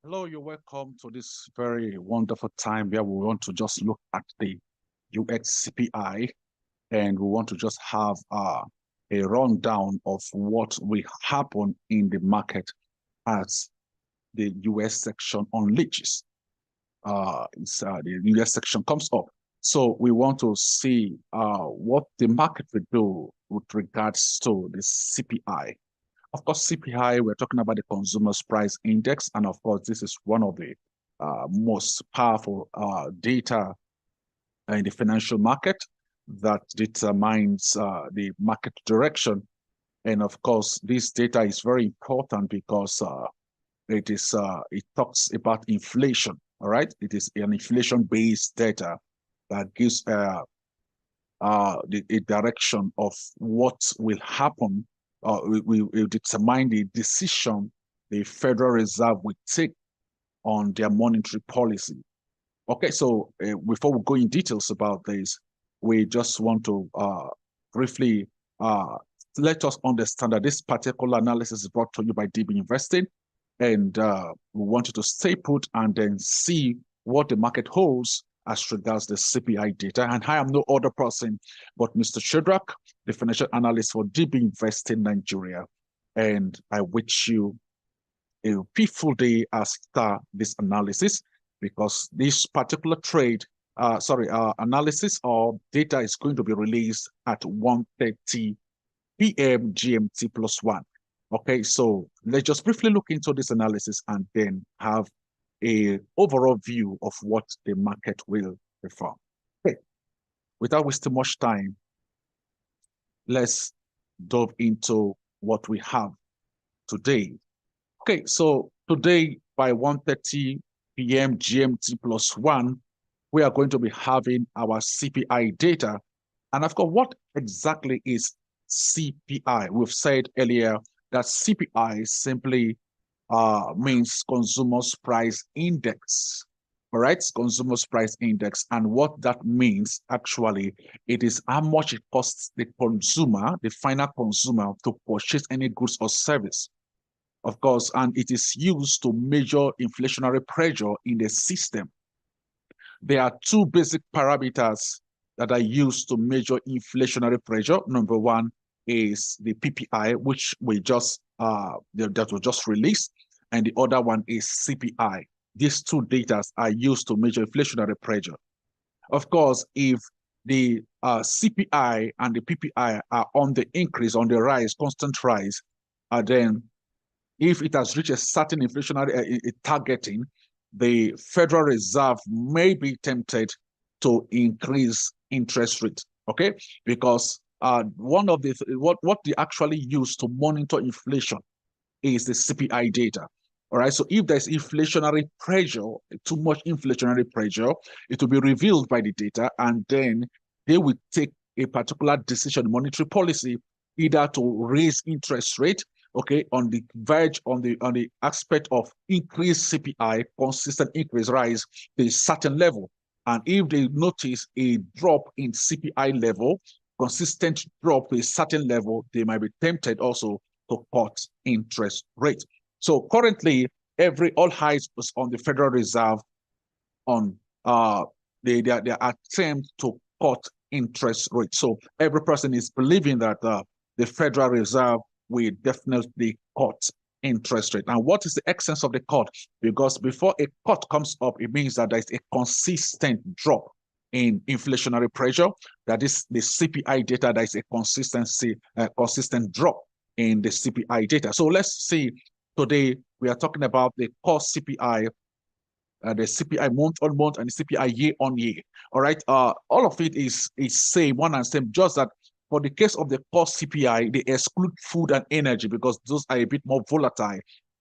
Hello, you're welcome to this very wonderful time where we want to just look at the UX CPI and we want to just have a rundown of what will happen in the market as the US section unleashes. The US section comes up. So we want to see what the market will do with regards to the CPI. Of course, CPI, we're talking about the Consumer Price Index. And of course, this is one of the most powerful data in the financial market that determines the market direction. And of course, this data is very important because it talks about inflation. All right, it is an inflation-based data that gives a direction of what will happen. We will determine the decision the Federal Reserve will take on their monetary policy. Okay, so before we go in details about this, we just want to briefly let us understand that this particular analysis is brought to you by DB Investing, and we want you to stay put and then see what the market holds as regards the CPI data. And I am no other person but Mr. Shadrach, the financial analyst for DB Investing Nigeria. And I wish you a peaceful day after this analysis, because this particular analysis or data is going to be released at 1:30 p.m. GMT +1. Okay, so let's just briefly look into this analysis and then have a overall view of what the market will perform. Okay, without wasting much time, let's dive into what we have today. Okay, so today by 1:30 p.m. GMT +1, we are going to be having our CPI data. And of course, what exactly is CPI? We've said earlier that CPI simply means Consumer's Price Index. All right, Consumer's Price Index. And what that means, actually, it is how much it costs the consumer, the final consumer, to purchase any goods or service. Of course, and it is used to measure inflationary pressure in the system. There are two basic parameters that are used to measure inflationary pressure. Number one is the PPI, which we just that was just released, and the other one is CPI. These two data are used to measure inflationary pressure. Of course, if the CPI and the PPI are on the increase, on the rise, constant rise, then if it has reached a certain inflationary targeting, the Federal Reserve may be tempted to increase interest rate, okay? Because one of the what they actually use to monitor inflation is the CPI data. All right, so if there's inflationary pressure, too much inflationary pressure, it will be revealed by the data, and then they will take a particular decision, monetary policy, either to raise interest rate, okay, on the verge, on the aspect of increased CPI, consistent increase, rise to a certain level. And if they notice a drop in CPI level, consistent drop to a certain level, they might be tempted also to cut interest rate. So currently, all eyes is on the Federal Reserve on their attempt to cut interest rate. So every person is believing that the Federal Reserve will definitely cut interest rate. And what is the essence of the cut? Because before a cut comes up, it means that there's a consistent drop in inflationary pressure. That is the CPI data. That is a consistent drop in the CPI data. So let's see. Today, we are talking about the core CPI, the CPI month on month, and the CPI year on year. All right. All of it is same, one and same, just that for the case of the core CPI, they exclude food and energy because those are a bit more volatile.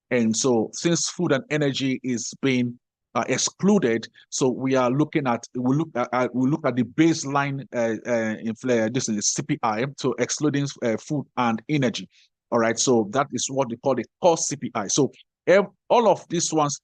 And so since food and energy is being excluded, so we are looking at we look at the baseline this is CPI, so excluding food and energy. All right, so that is what they call the core CPI. So all of these ones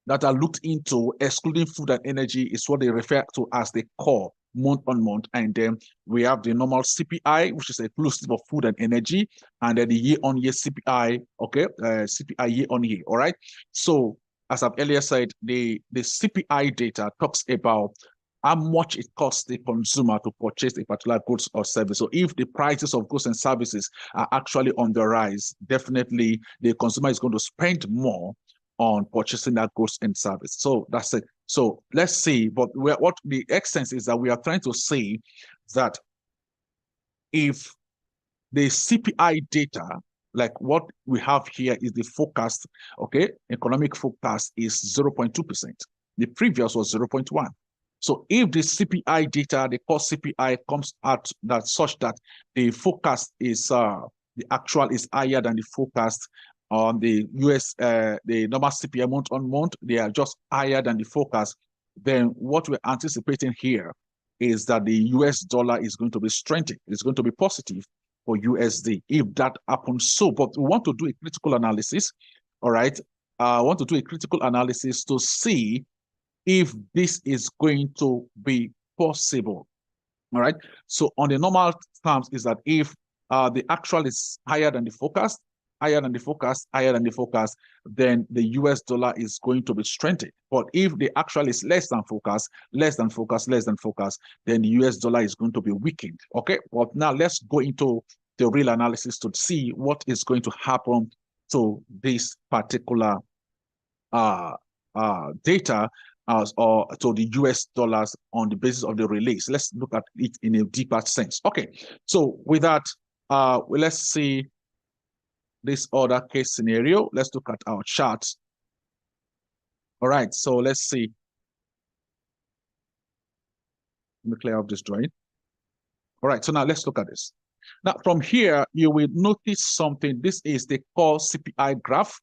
that are looked into, excluding food and energy, is what they refer to as the core month on month. And then we have the normal CPI, which is inclusive of food and energy, and then the year on year CPI, okay, CPI year on year. All right. So as I've earlier said, the CPI data talks about how much it costs the consumer to purchase a particular goods or service. So if the prices of goods and services are actually on the rise, definitely the consumer is going to spend more on purchasing that goods and service. So that's it. So let's see, but what the essence is that we are trying to say that if the CPI data, like what we have here is the forecast, okay, economic forecast is 0.2%. The previous was 0.1. So if the CPI data, the core CPI comes out that such that the forecast is, the actual is higher than the forecast on the US, the normal CPI month on month, they are just higher than the forecast, then what we're anticipating here is that the US dollar is going to be strengthened. It's going to be positive for USD if that happens. So, but we want to do a critical analysis, all right? I want to do a critical analysis to see if this is going to be possible, all right? So on the normal terms is that if the actual is higher than the forecast, higher than the forecast, higher than the forecast, then the US dollar is going to be strengthened. But if the actual is less than forecast, less than forecast, less than forecast, then the US dollar is going to be weakened. Okay, but now let's go into the real analysis to see what is going to happen to this particular data or to the US dollars on the basis of the release. Let's look at it in a deeper sense. Okay, so with that, let's see this other case scenario. Let's look at our charts. All right, so let's see. Let me clear up this drawing. All right, so now let's look at this. Now from here, you will notice something. This is the core CPI graph.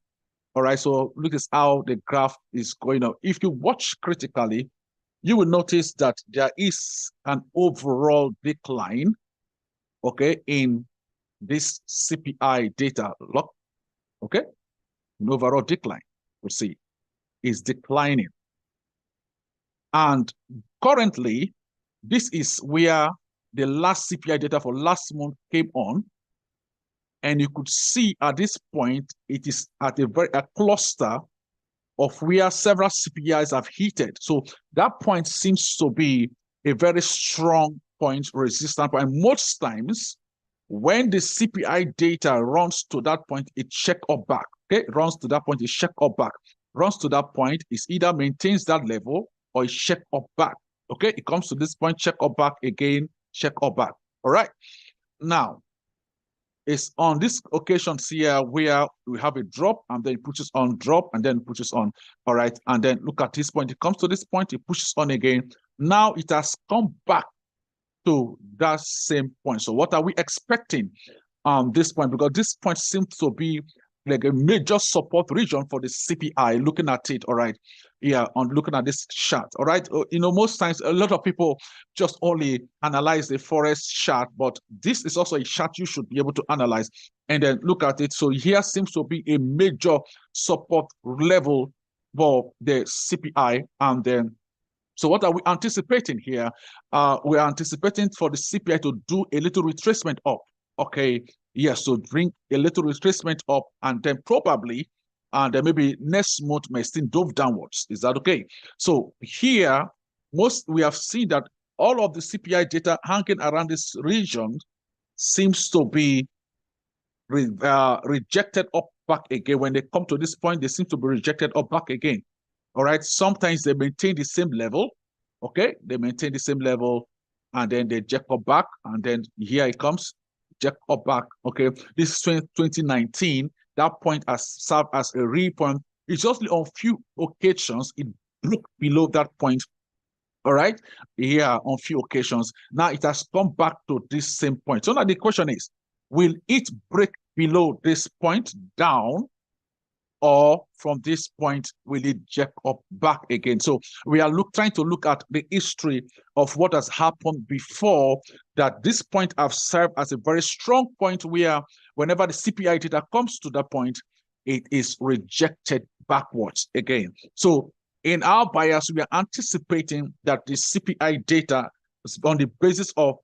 All right, so look at how the graph is going up. If you watch critically, you will notice that there is an overall decline, okay, in this CPI data log, okay? An overall decline, we'll see, is declining. And currently, this is where the last CPI data for last month came on. And you could see at this point, it is at a cluster of where several CPIs have heated. So that point seems to be a very strong point, resistant point. Most times, when the CPI data runs to that point, it check up back. Okay, it runs to that point, it check up back. Runs to that point, it either maintains that level or it check up back. Okay, it comes to this point, check up back again, check up back. All right. Now, it's on this occasion here where we have a drop and then it pushes on, drop and then pushes on. All right. And then look at this point. It comes to this point, it pushes on again. Now it has come back to that same point. So what are we expecting on this point? Because this point seems to be like a major support region for the CPI, looking at it, all right, yeah, on looking at this chart, all right. You know, most times a lot of people just only analyze the forex chart, but this is also a chart you should be able to analyze and then look at it. So here seems to be a major support level for the CPI. And then, so what are we anticipating here? We're anticipating for the CPI to do a little retracement up, okay. Yes, so bring a little retracement up and then probably, and then maybe next month may still dove downwards. Is that okay? So here, we have seen that all of the CPI data hanging around this region seems to be rejected up back again. When they come to this point, they seem to be rejected up back again. All right, sometimes they maintain the same level, okay? They maintain the same level and then they jack up back and then here it comes. Jack up back, okay. This is 2019. That point has served as a real point. It's just on few occasions it broke below that point. All right, yeah, on few occasions. Now it has come back to this same point. So now the question is, will it break below this point down? Or from this point, will it jack up back again? So we are trying to look at the history of what has happened before that. This point have served as a very strong point where whenever the CPI data comes to that point, it is rejected backwards again. So in our bias, we are anticipating that the CPI data is on the basis of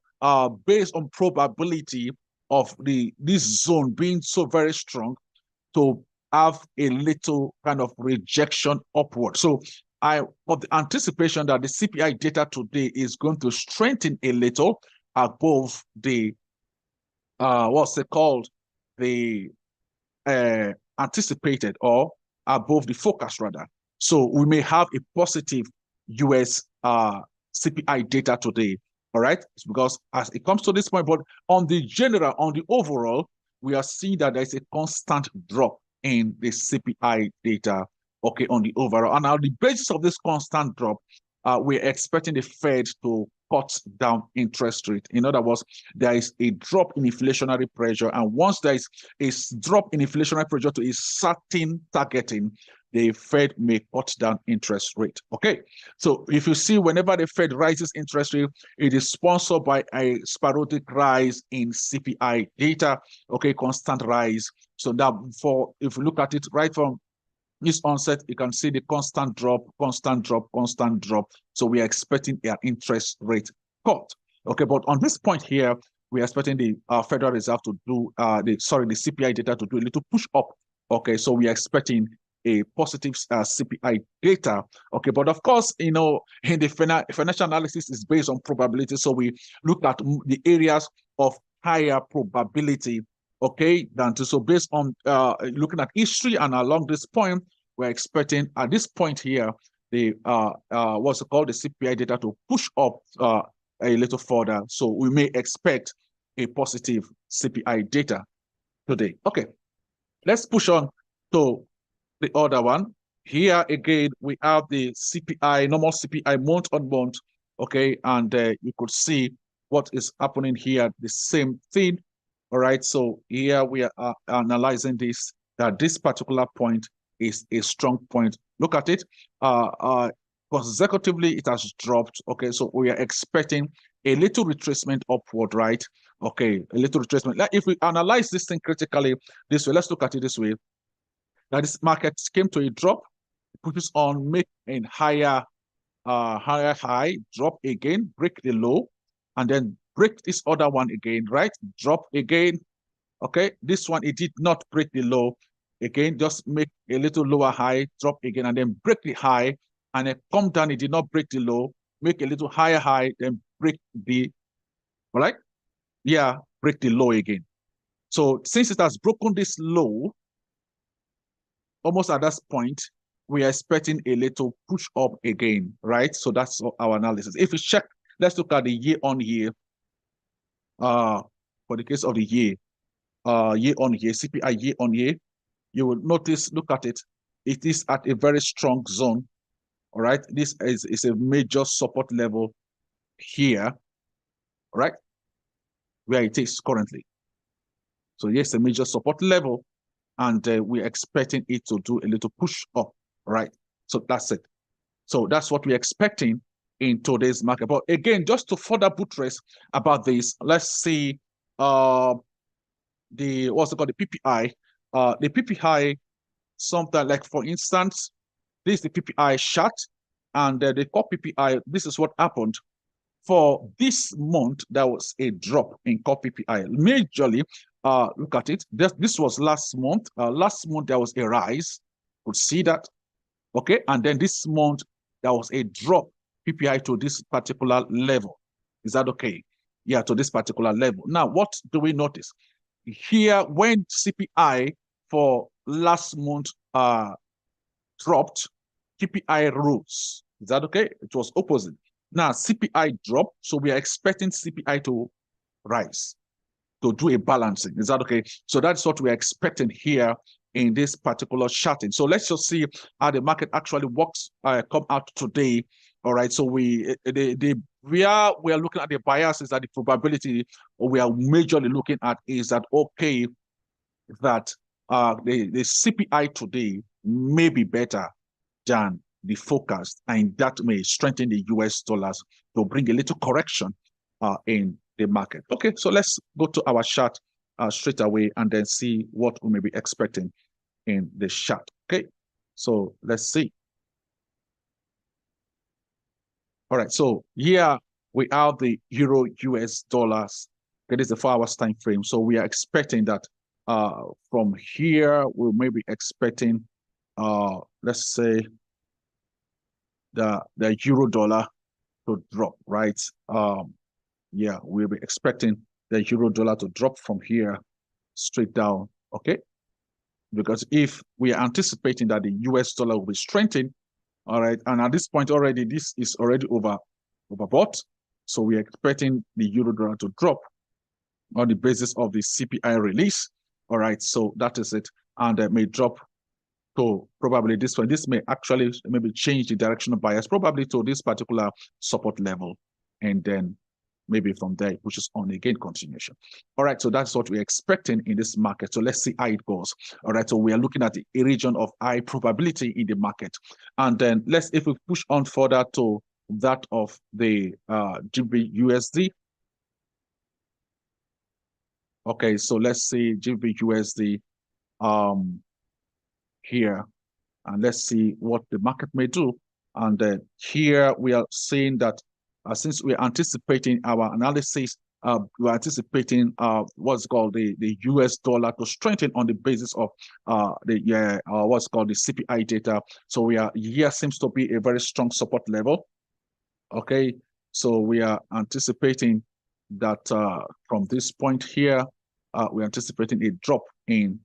based on probability of this zone being so very strong to have a little kind of rejection upward. So I of the anticipation that the CPI data today is going to strengthen a little above the what's it called, the anticipated, or above the forecast rather. So we may have a positive US CPI data today. All right, it's because as it comes to this point, but on the general, on the overall, we are seeing that there's a constant drop in the CPI data, okay, on the overall. And on the basis of this constant drop, we're expecting the Fed to cut down interest rate. In other words, there is a drop in inflationary pressure. And once there is a drop in inflationary pressure to a certain targeting, the Fed may cut down interest rate. Okay, so if you see whenever the Fed rises interest rate, it is sponsored by a sporadic rise in CPI data. Okay, constant rise. So that if you look at it right from this onset, you can see the constant drop, constant drop, constant drop. So we are expecting an interest rate cut. Okay, but on this point here, we are expecting the Federal Reserve to do the CPI data to do a little push up. Okay, so we are expecting a positive CPI data. Okay, but of course, in the financial analysis is based on probability. So we look at the areas of higher probability. Okay, so based on looking at history and along this point, we're expecting at this point here the what's it called, the CPI data to push up a little further. So we may expect a positive CPI data today. Okay, let's push on to the other one. Here again, we have the CPI, normal CPI month on month. Okay, and you could see what is happening here, the same thing. All right, so here we are analyzing this, that this particular point is a strong point. Look at it. Consecutively, it has dropped. Okay, so we are expecting a little retracement upward, right? Okay, a little retracement. Like if we analyze this thing critically this way, let's look at it this way. That this market came to a drop, pushes on, make a higher high, drop again, break the low, and then break this other one again, right? Drop again. Okay, this one, it did not break the low. Again, just make a little lower high, drop again, and then break the high, and then come down. It did not break the low, make a little higher high, then break the, all right? Yeah, break the low again. So since it has broken this low, almost at that point, we are expecting a little push up again, right? So that's our analysis. If we check, let's look at the year on year. For the case of the year on year, CPI year on year, you will notice, look at it, it is at a very strong zone. All right, this is a major support level here, all right, where it is currently. So yes, a major support level, and we're expecting it to do a little push up, right? So that's it. So that's what we're expecting in today's market. But again, just to further buttress about this, let's see the what's it called, the PPI. The PPI, something like, for instance, this is the PPI chart, and the core PPI. This is what happened for this month. There was a drop in core PPI majorly. Look at it. This was last month. Last month there was a rise. You could see that. Okay, and then this month there was a drop PPI to this particular level. Is that okay? Yeah, to this particular level. Now, what do we notice here? When CPI for last month dropped, PPI rose. Is that okay? It was opposite. Now CPI dropped, so we are expecting CPI to rise, to do a balancing. Is that okay? So that's what we're expecting here in this particular charting. So let's just see how the market actually works, come out today. All right. So we are looking at the biases, that the probability, or we are majorly looking at is that, okay, that the CPI today may be better than the forecast, and that may strengthen the US dollars to bring a little correction in the market. Okay, so let's go to our chart straight away and then see what we may be expecting in the chart. Okay, so let's see. All right, so here we have the euro US dollars. Okay, this is the 4 hours time frame. So we are expecting that from here, we may be expecting, let's say, the euro dollar to drop, right? Yeah, we'll be expecting the euro dollar to drop from here straight down, okay? Because if we are anticipating that the US dollar will be strengthened, all right, and at this point already, this is already overbought. So we are expecting the euro dollar to drop on the basis of the CPI release. All right, so that is it. And may drop to probably this one. This may actually maybe change the directional bias, probably to this particular support level. And then maybe from there, which is on again continuation. All right, so that's what we're expecting in this market. So let's see how it goes. All right, so we are looking at a region of high probability in the market. And then if we push on further to that of the GBP USD. Okay, so let's see GBP USD here, and let's see what the market may do. And here we are saying that since we're anticipating our analysis, we're anticipating what's called the US dollar to strengthen on the basis of what's called the CPI data. So here seems to be a very strong support level. Okay, so we are anticipating that from this point here, we're anticipating a drop in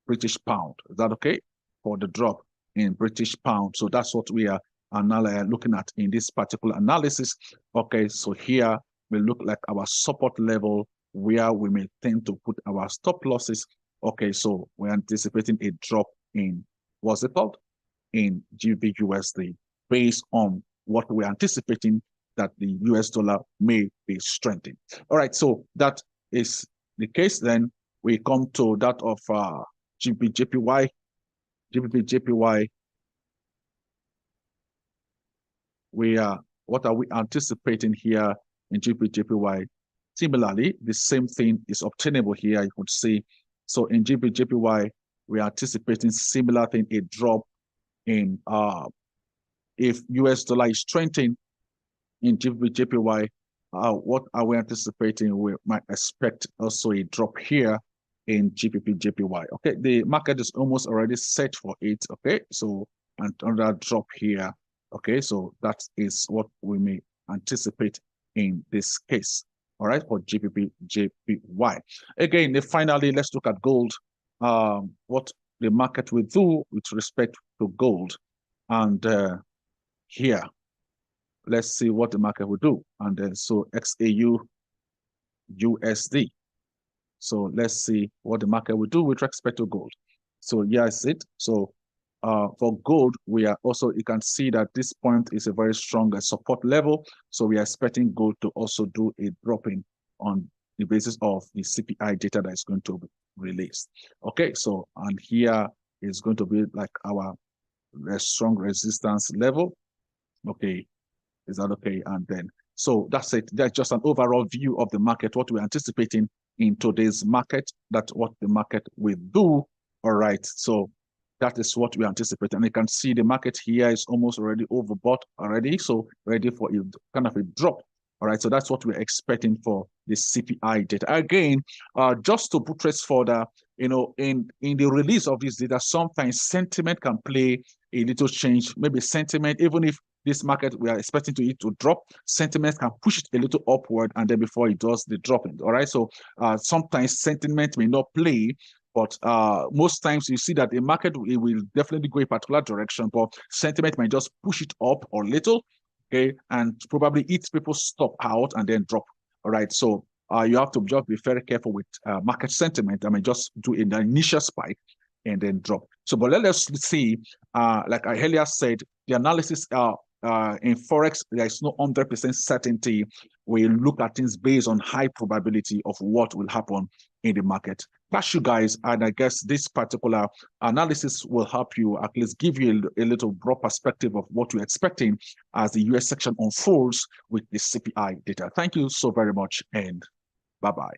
British pound. Is that okay? For the drop in British pound. So that's what we are looking at in this particular analysis. Okay, so here we look like our support level where we may tend to put our stop losses. Okay, so we're anticipating a drop in, what's it called? In GBP USD based on what we're anticipating that the US dollar may be strengthening. All right, so that is the case. Then we come to that of GBP JPY. What are we anticipating here in GBP JPY? Similarly, the same thing is obtainable here, you could see. So in GBP JPY, we are anticipating similar thing, a drop in if US dollar is strengthening in GBP JPY. What are we anticipating? We might expect also a drop here in GBP JPY. Okay, the market is almost already set for it. Okay, so another drop here. Okay, so that is what we may anticipate in this case. All right, for GBP JPY. Again, finally, let's look at gold. What the market will do with respect to gold, and here, let's see what the market will do. And then so XAU USD. So let's see what the market will do with respect to gold. So yes, it. So for gold, we are also, you can see that this point is a very strong support level. So we are expecting gold to also do a dropping on the basis of the CPI data that is going to be released. Okay, so and here is going to be like our strong resistance level. Okay, is that okay? And then, so that's it. That's just an overall view of the market, what we're anticipating in today's market, that's what the market will do. All right, so that is what we anticipate. And you can see the market here is almost already overbought already, so ready for a kind of a drop. All right, so that's what we're expecting for the CPI data. Again, just to buttress further, you know, in the release of this data, sometimes sentiment can play a little change. Maybe sentiment, even if this market, we are expecting it to drop, sentiment can push it a little upward, and then before it does the dropping. All right, so sometimes sentiment may not play, but most times you see that the market will definitely go a particular direction, but sentiment might just push it up a little, okay, and probably eat people's stop out and then drop. All right, so you have to just be very careful with market sentiment. I mean, just do an initial spike and then drop. So, but let us see, like I earlier said, the analysis in Forex, there is no 100% certainty. We look at things based on high probability of what will happen in the market. That's you guys, and I guess this particular analysis will help you at least give you a little broad perspective of what you're expecting as the US section unfolds with the CPI data. Thank you so very much, and bye-bye.